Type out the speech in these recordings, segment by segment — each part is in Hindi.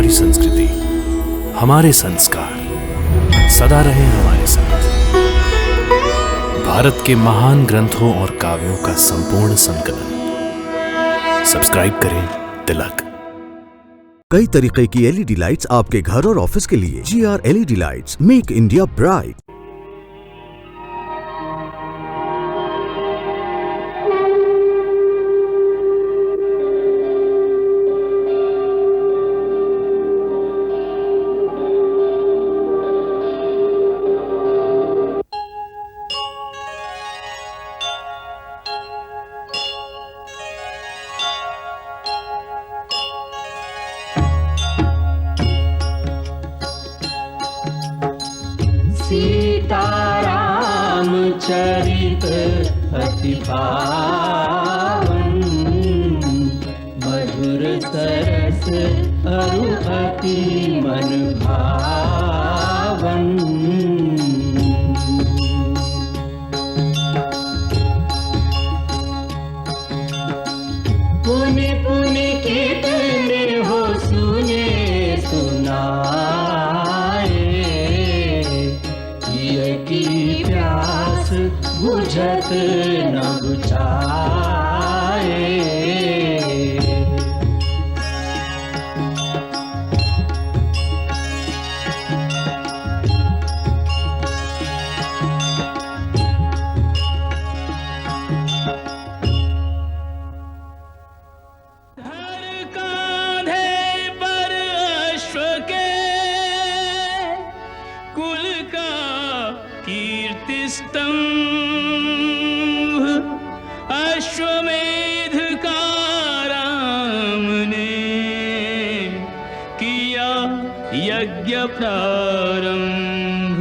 हमारी संस्कृति, हमारे संस्कार सदा रहे हमारे साथ। भारत के महान ग्रंथों और काव्यों का संपूर्ण संकलन। सब्सक्राइब करें तिलक। कई तरीके की एलईडी लाइट्स आपके घर और ऑफिस के लिए। GR LED lights, make India bright. Sitaram चरित अति पावन, मधुर सरस अरु अति मन भावन। पुनि पुनि कितने हो सुने सुनाए, की प्यास बुझत न बुझाए। हर कांधे पर अश्व के कुल का कीर्ति स्तंभ, अश्वमेध का राम ने किया यज्ञ प्रारंभ।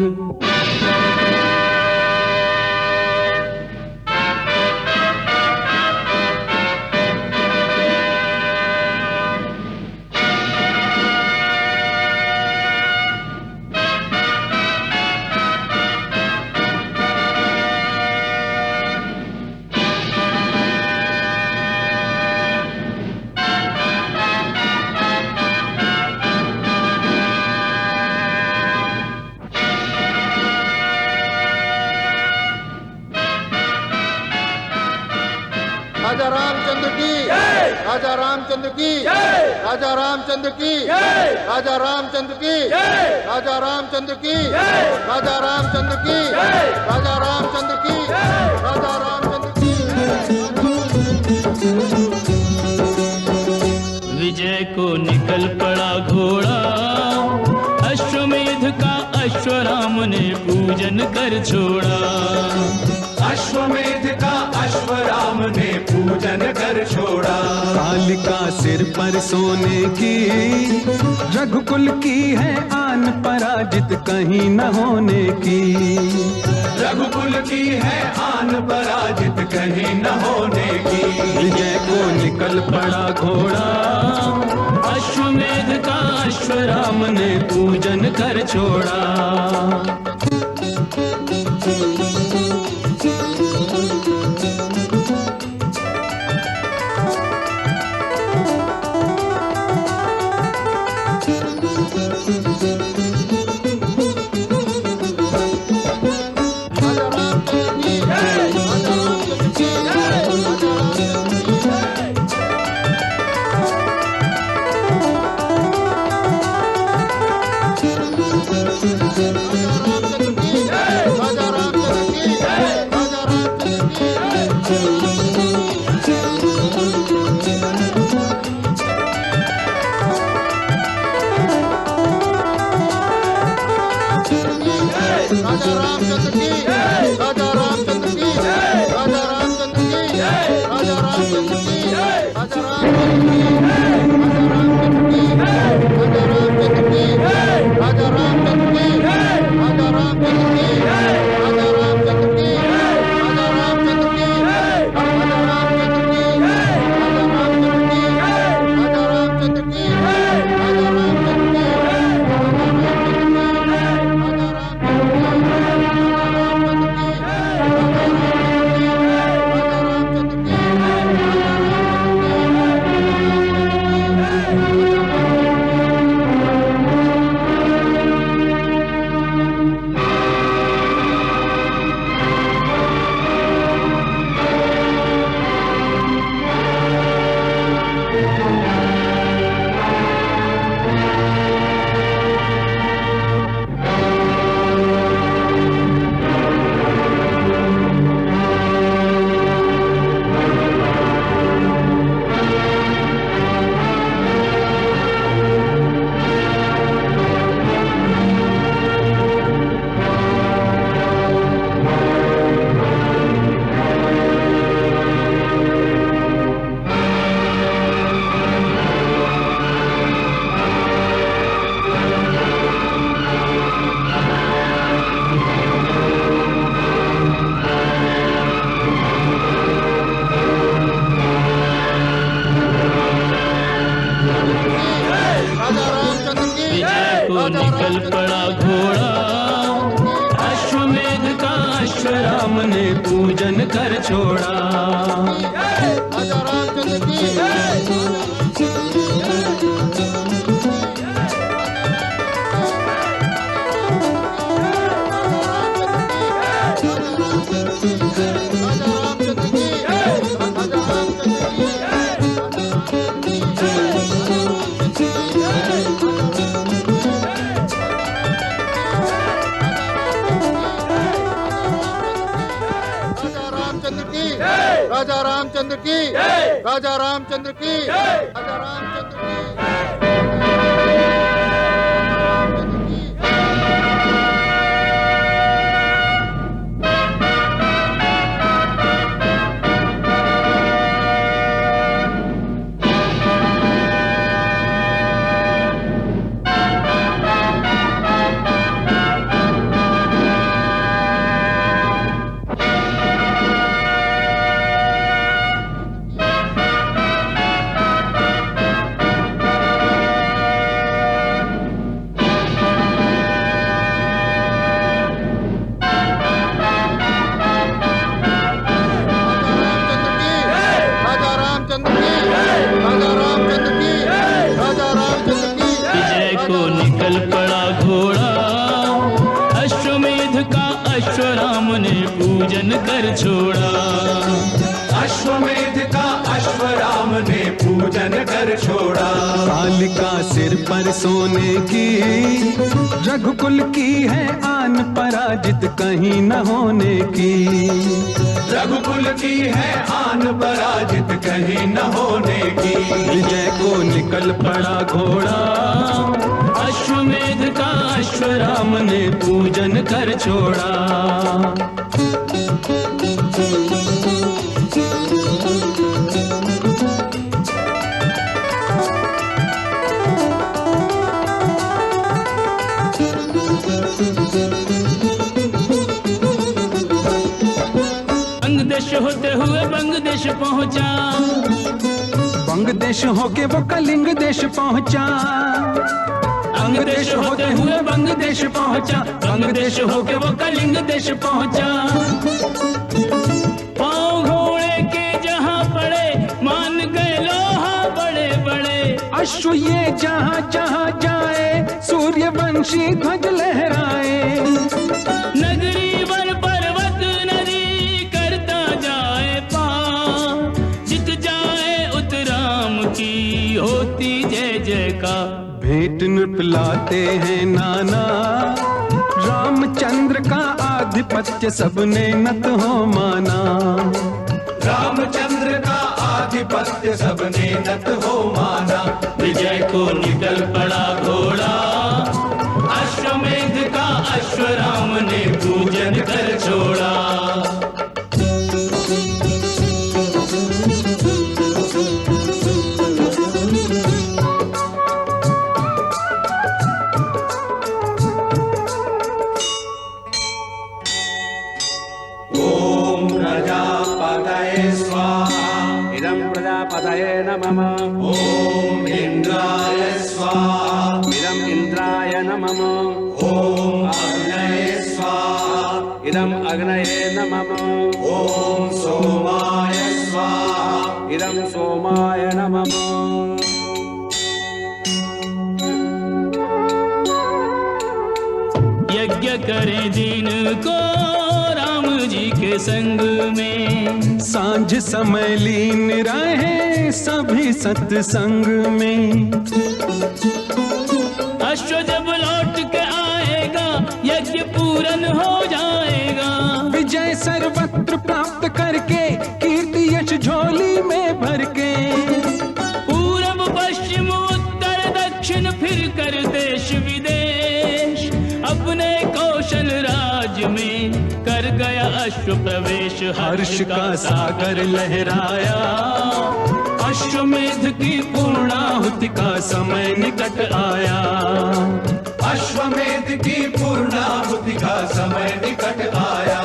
राजा रामचंद्र की, राजा रामचंद्र की, राजा रामचंद्र की, राजा रामचंद्र की, राजा रामचंद्र की, राजा रामचंद्र की, राजा रामचंद्र की, राजा रामचंद्र की। विजय को निकल पड़ा घोड़ा, अश्वमेध का अश्वराम ने पूजन कर छोड़ा। अश्वमेध का अश्वराम ने पूजन कर छोड़ा। कालिका सिर पर सोने की, रघुकुल की है आन, पराजित कहीं न होने की। रघुकुल की है आन, पराजित कहीं न होने की। विजय को निकल पड़ा घोड़ा, अश्वमेध का अश्वराम ने पूजन कर छोड़ा। राजा रामचंद्र की, राजा रामचंद्र की, राजा रामचंद्र की, राजा रामचंद्र की, राजा रामचंद्र की, राजा रामचंद्र की, राजा रामचंद्र की, राजा रामचंद्र की, राजा रामचंद्र की, राजा रामचंद्र की, राजा रामचंद्र की, राजा रामचंद्र की, राजा रामचंद्र की, राजा रामचंद्र की, राजा रामचंद्र की। राजा रामचंद्र की विजय को निकल पड़ा घोड़ा, अश्वमेध का राम ने पूजन कर छोड़ा। राजा रामचंद्र की राजा रामचंद्र की राजा रामचंद्र की राजा रामचंद्र की। विजय को निकल पड़ा घोड़ा, अश्वमेध का अश्वराम ने पूजन कर छोड़ा। अश्वमेध का अश्वराम ने पूजन कर छोड़ा। कालिका सिर पर सोने की, रघुकुल की है आन पराजित कहीं न होने की। रघुकुल की है आन पराजित कहीं न होने की। विजय को निकल पड़ा घोड़ा, अश्वमेध का अश्वराम ने पूजन कर छोड़ा। बंगदेश होते हुए बंगदेश पहुंचा, बंगदेश होके वो कलिंग देश पहुंचा। बंगदेश होते हुए बंगदेश पहुंचा, बंगदेश होके वो कलिंग देश पहुंचा। पाँव घोड़े के जहां पड़े, मान गए लोहा बड़े बड़े। अश्व ये जहां जहां जाए, सूर्यवंशी ध्वज लहराए। नगरी वन पर्वत नदी करता जाए पार, जित जाए उत राम की होती जय जयकार। भेंट नृप लाते हैं नाना, रामचंद्र का आधिपत्य सबने नत हो माना। रामचंद्र का आधिपत्य सबने नत हो माना। विजय को निकल पड़ा घोड़ा, अश्वमेध का अश्वराम ने पूजन कर छोड़ा। ओम प्रजापतये स्वाहा। इदं प्रजापतये नमः। ओम इंद्राय स्वाहा। इदं इंद्राय नमः। ओम अग्नये स्वाहा। इदं अग्नये नमः। ओम सोमाय स्वाहा। इदं सोमाय नमः। यज्ञ करें दिन को राम जी के संग में, सांझ समय लीन रहे सभी सत्संग में। अश्व जब लौट के आएगा, यज्ञ पूरन हो जाएगा। विजय सर्वत्र प्राप्त करके, कीर्ति यश झोली में भर के। पूरब पश्चिम उत्तर दक्षिण फिर कर देश विदेश, अपने कौशल राज में कर गया अश्व प्रवेश। हर्ष का सागर लहराया, अश्वमेध की पूर्णाहुति का समय निकट आया। अश्वमेध की पूर्णाहुति का समय निकट आया।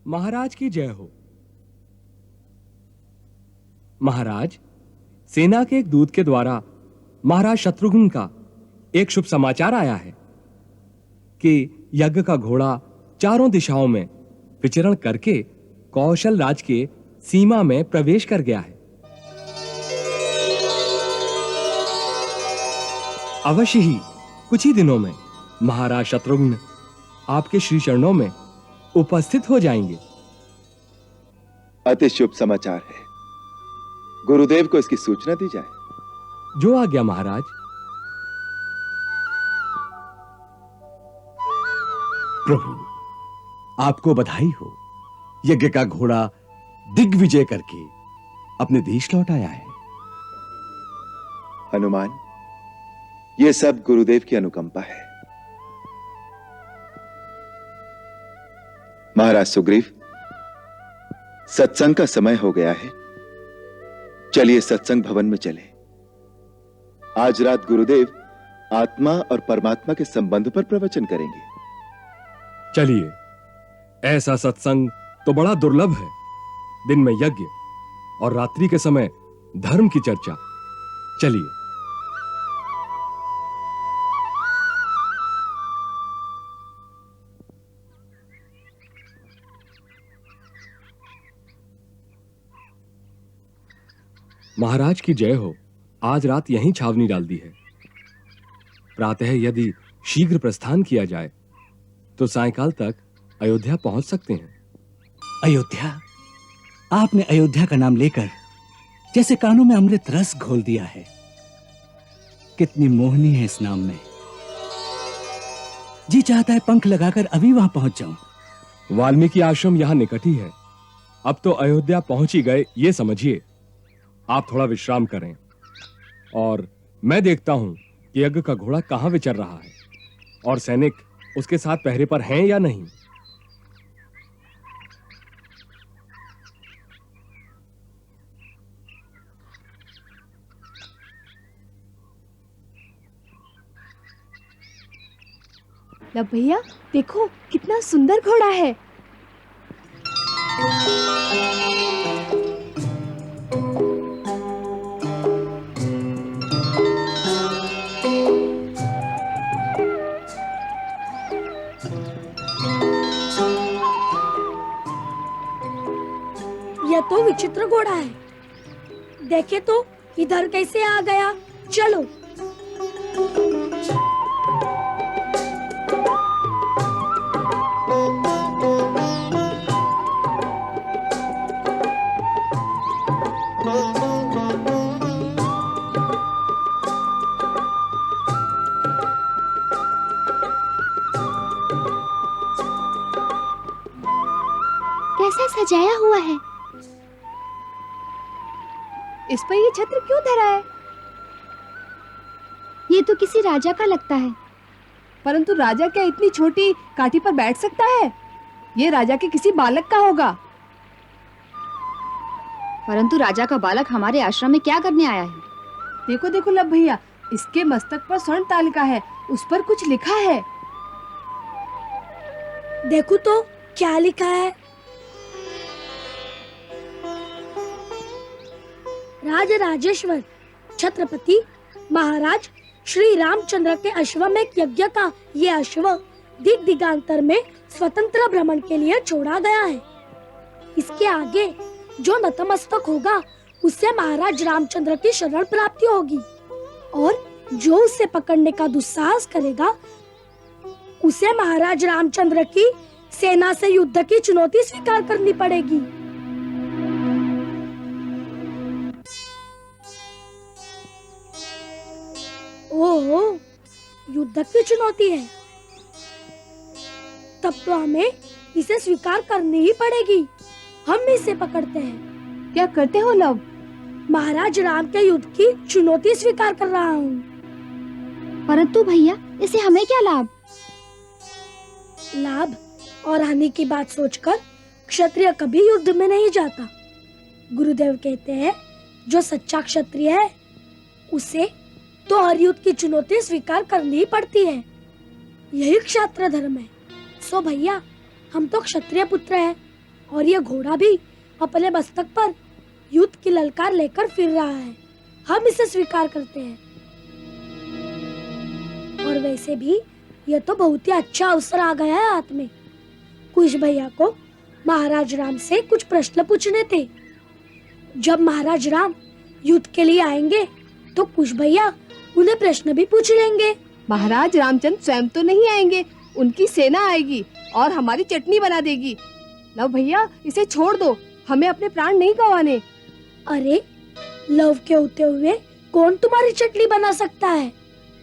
महाराज की जय हो। महाराज, सेना के एक दूत के द्वारा महाराज शत्रुघ्न का एक शुभ समाचार आया है कि यज्ञ का घोड़ा चारों दिशाओं में विचरण करके कौशल राज के सीमा में प्रवेश कर गया है। अवश्य ही कुछ ही दिनों में महाराज शत्रुघ्न आपके श्री चरणों में उपस्थित हो जाएंगे। अति शुभ समाचार है। गुरुदेव को इसकी सूचना दी जाए। जो आज्ञा महाराज। प्रभु, आपको बधाई हो। यज्ञ का घोड़ा दिग्विजय करके अपने देश लौट आया है। हनुमान, यह सब गुरुदेव की अनुकंपा है। महाराज सुग्रीव, सत्संग का समय हो गया है। चलिए सत्संग भवन में चले। आज रात गुरुदेव आत्मा और परमात्मा के संबंध पर प्रवचन करेंगे। चलिए, ऐसा सत्संग तो बड़ा दुर्लभ है। दिन में यज्ञ और रात्रि के समय धर्म की चर्चा। चलिए। महाराज की जय हो। आज रात यहीं छावनी डाल दी है। प्रातः यदि शीघ्र प्रस्थान किया जाए तो सायंकाल तक अयोध्या पहुंच सकते हैं। अयोध्या? आपने अयोध्या का नाम लेकर जैसे कानों में अमृत रस घोल दिया है। कितनी मोहनी है इस नाम में। जी चाहता है पंख लगाकर अभी वहां पहुंच जाऊं। वाल्मीकि आश्रम यहां निकट ही है। अब तो अयोध्या पहुंच ही गए, ये समझिए। आप थोड़ा विश्राम करें और मैं देखता हूं कि यज्ञ का घोड़ा कहां विचर रहा है और सैनिक उसके साथ पहरे पर हैं या नहीं। लब भैया, देखो कितना सुंदर घोड़ा है। यह तो विचित्र घोड़ा है। देखे तो इधर कैसे आ गया। चलो। कैसा सजाया हुआ है। इस पर ये छत्र क्यों धरा है? ये तो किसी राजा का लगता है। परंतु राजा क्या इतनी छोटी काठी पर बैठ सकता है? ये राजा के किसी बालक का होगा। परंतु राजा का बालक हमारे आश्रम में क्या करने आया है? देखो देखो लब भैया, इसके मस्तक पर स्वर्ण तालिका है, उस पर कुछ लिखा है। देखो तो क्या लिखा है। राज राजेश्वर छत्रपति महाराज श्री रामचंद्र के अश्व में यज्ञ का ये अश्व दिग दिगांतर में स्वतंत्र भ्रमण के लिए छोड़ा गया है। इसके आगे जो नतमस्तक होगा उससे महाराज रामचंद्र की शरण प्राप्ति होगी और जो उसे पकड़ने का दुस्साहस करेगा उसे महाराज रामचंद्र की सेना से युद्ध की चुनौती स्वीकार करनी पड़ेगी। ओहो, युद्ध की चुनौती है। तब तो हमें इसे स्वीकार करनी ही पड़ेगी। हम इसे पकड़ते हैं। क्या करते हो लव? महाराज राम के युद्ध की चुनौती स्वीकार कर रहा हूँ। परंतु भैया, इसे हमें क्या लाभ? लाभ और हानि की बात सोचकर क्षत्रिय कभी युद्ध में नहीं जाता। गुरुदेव कहते हैं जो सच्चा क्षत्रिय है उसे तो हर युद्ध की चुनौती स्वीकार करनी ही पड़ती है। यही क्षात्र धर्म है। सो भैया, हम तो क्षत्रिय पुत्र हैं, और ये घोड़ा भी अपने मस्तक पर युद्ध की ललकार लेकर फिर रहा है। हम इसे स्वीकार करते हैं। और वैसे भी ये तो बहुत ही अच्छा अवसर आ गया है हाथ में। कुश भैया को महाराज राम से कुछ प्रश्न पूछने थे। जब महाराज राम युद्ध के लिए आएंगे तो कुश भैया उन्हें प्रश्न भी पूछ लेंगे। महाराज रामचंद्र स्वयं तो नहीं आएंगे, उनकी सेना आएगी और हमारी चटनी बना देगी। लव भैया इसे छोड़ दो, हमें अपने प्राण नहीं गंवाने। अरे लव के होते हुए कौन तुम्हारी चटनी बना सकता है?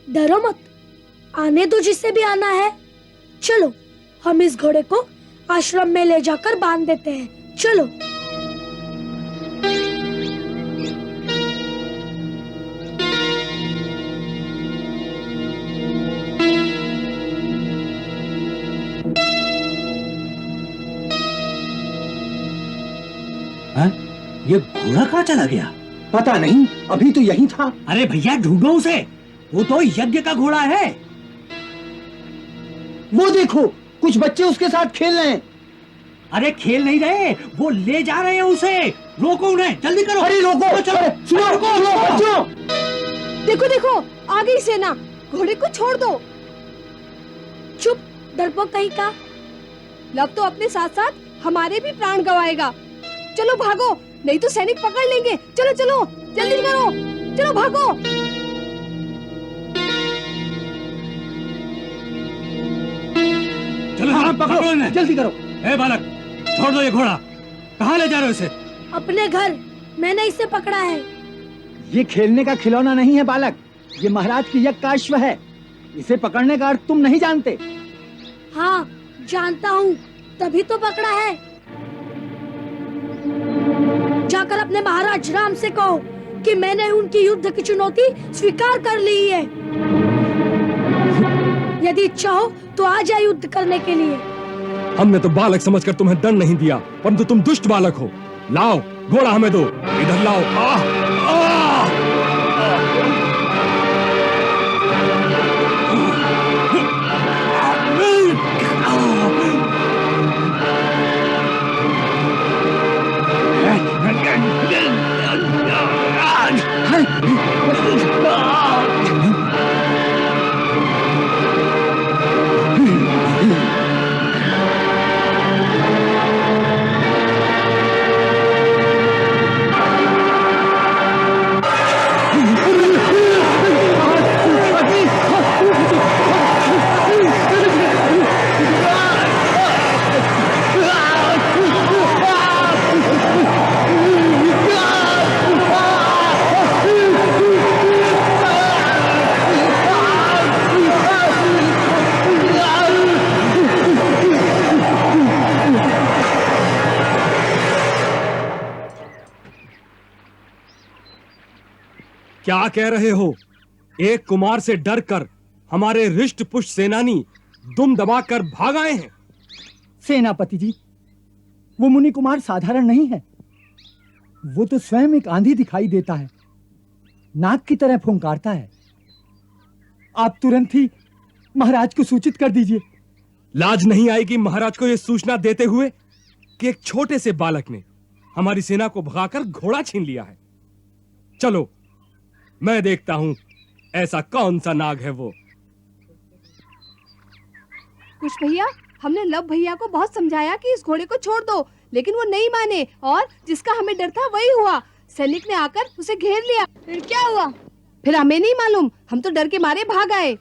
डरो मत, आने दो जिसे भी आना है। चलो हम इस घोड़े को आश्रम में ले जाकर बांध देते हैं। चलो। ये घोड़ा कहाँ चला गया? पता नहीं, अभी तो यहीं था। अरे भैया ढूंढो उसे, वो तो यज्ञ का घोड़ा है। वो देखो, कुछ बच्चे उसके साथ खेल रहे हैं। अरे खेल नहीं रहे, वो ले जा रहे हैं उसे। रोको उन्हें, जल्दी करो। अरे रोको, सुनो, बच्चों। देखो देखो, आ गई सेना, घोड़े को छोड़ दो। चुप, डरपोक कहीं का। लव तो अपने साथ साथ हमारे भी प्राण गंवाएगा। चलो भागो, नहीं तो सैनिक पकड़ लेंगे। चलो चलो, जल्दी करो, चलो भागो। चलो हाँ, पकड़ो इन्हें, जल्दी करो। ए बालक, छोड़ दो ये घोड़ा। कहाँ ले जा रहे हो इसे? अपने घर, मैंने इसे पकड़ा है। ये खेलने का खिलौना नहीं है बालक, ये महाराज की यज्ञ का अश्व है। इसे पकड़ने का अर्थ तुम नहीं जानते। हाँ जानता हूँ, तभी तो पकड़ा है। जाकर अपने महाराज राम से कहो कि मैंने उनकी युद्ध की चुनौती स्वीकार कर ली है। यदि इच्छा हो तो आ जाए युद्ध करने के लिए। हमने तो बालक समझकर तुम्हें दंड नहीं दिया, परंतु तुम दुष्ट बालक हो। लाओ घोड़ा हमें दो, इधर लाओ। क्या कह रहे हो? एक कुमार से डरकर हमारे रिष्ट पुष्ट सेनानी दुम दबाकर भाग आए हैं। सेनापति जी, वो मुनि कुमार साधारण नहीं है। वो तो स्वयं एक आंधी दिखाई देता है, नाग की तरह फुंकारता है। आप तुरंत ही महाराज को सूचित कर दीजिए। लाज नहीं आएगी महाराज को यह सूचना देते हुए कि एक छोटे से बालक ने हमारी सेना को भगाकर घोड़ा छीन लिया है। चलो मैं देखता हूं ऐसा कौन सा नाग है वो। कुश भैया, हमने लव भैया को बहुत समझाया कि इस घोड़े को छोड़ दो, लेकिन वो नहीं माने और जिसका हमें डर था वही हुआ। सैनिक ने आकर उसे घेर लिया। फिर क्या हुआ? फिर हमें नहीं मालूम, हम तो डर के मारे भाग आए।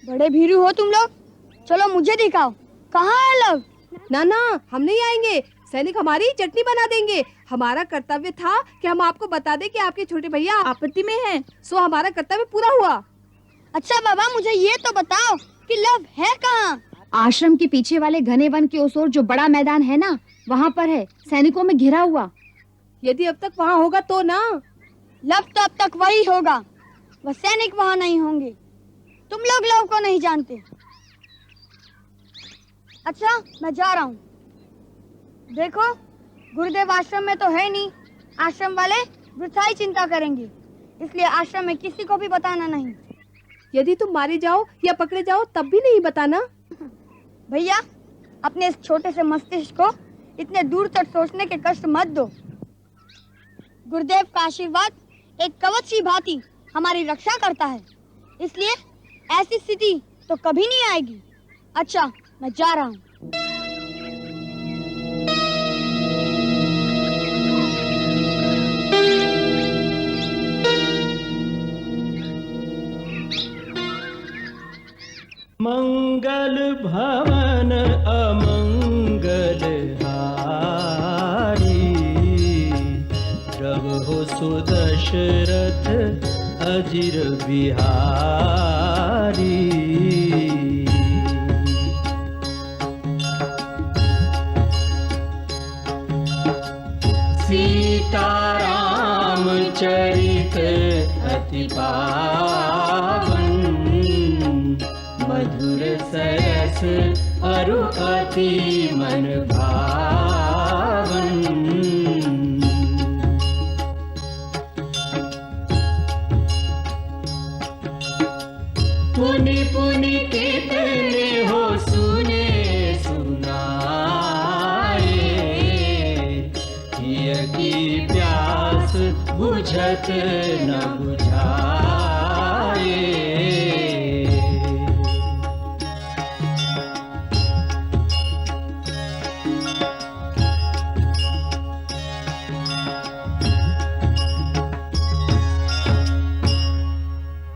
बड़े भीरू हो तुम लोग, चलो मुझे दिखाओ, कहाँ है लव? ना ना, हम नहीं आएंगे। सैनिक हमारी चटनी बना देंगे। हमारा कर्तव्य था कि हम आपको बता दें कि आपके छोटे भैया आपत्ति में हैं, सो हमारा कर्तव्य पूरा हुआ। अच्छा बाबा, मुझे ये तो बताओ कि लव है कहाँ? आश्रम के पीछे वाले घने वन की ओर जो बड़ा मैदान है ना, वहाँ पर है, सैनिकों में घिरा हुआ। यदि अब तक वहाँ होगा तो ना। लव तो अब तक वही होगा, वह सैनिक वहाँ नहीं होंगे। तुम लोग लव को नहीं जानते। अच्छा मैं जा रहा हूँ। देखो गुरुदेव आश्रम में तो है नहीं, आश्रम वाले वृथा ही चिंता करेंगे, इसलिए आश्रम में किसी को भी बताना नहीं। यदि तुम मारे जाओ या पकड़े जाओ तब भी नहीं बताना। भैया, अपने इस छोटे से मस्तिष्क को इतने दूर तक सोचने के कष्ट मत दो। गुरुदेव का आशीर्वाद एक कवच की भांति हमारी रक्षा करता है, इसलिए ऐसी स्थिति तो कभी नहीं आएगी। अच्छा, मैं जा रहा हूँ। मंगल भवन अमंगल हारी, प्रभु सुदशरथ अजिर बिहारी। सीताराम चरित अति पावन, मधुर सरस अरु अति मन भावन। पुनि पुनि कितने हो सुने सुनाए, हिय की प्यास बुझत न बुझाए।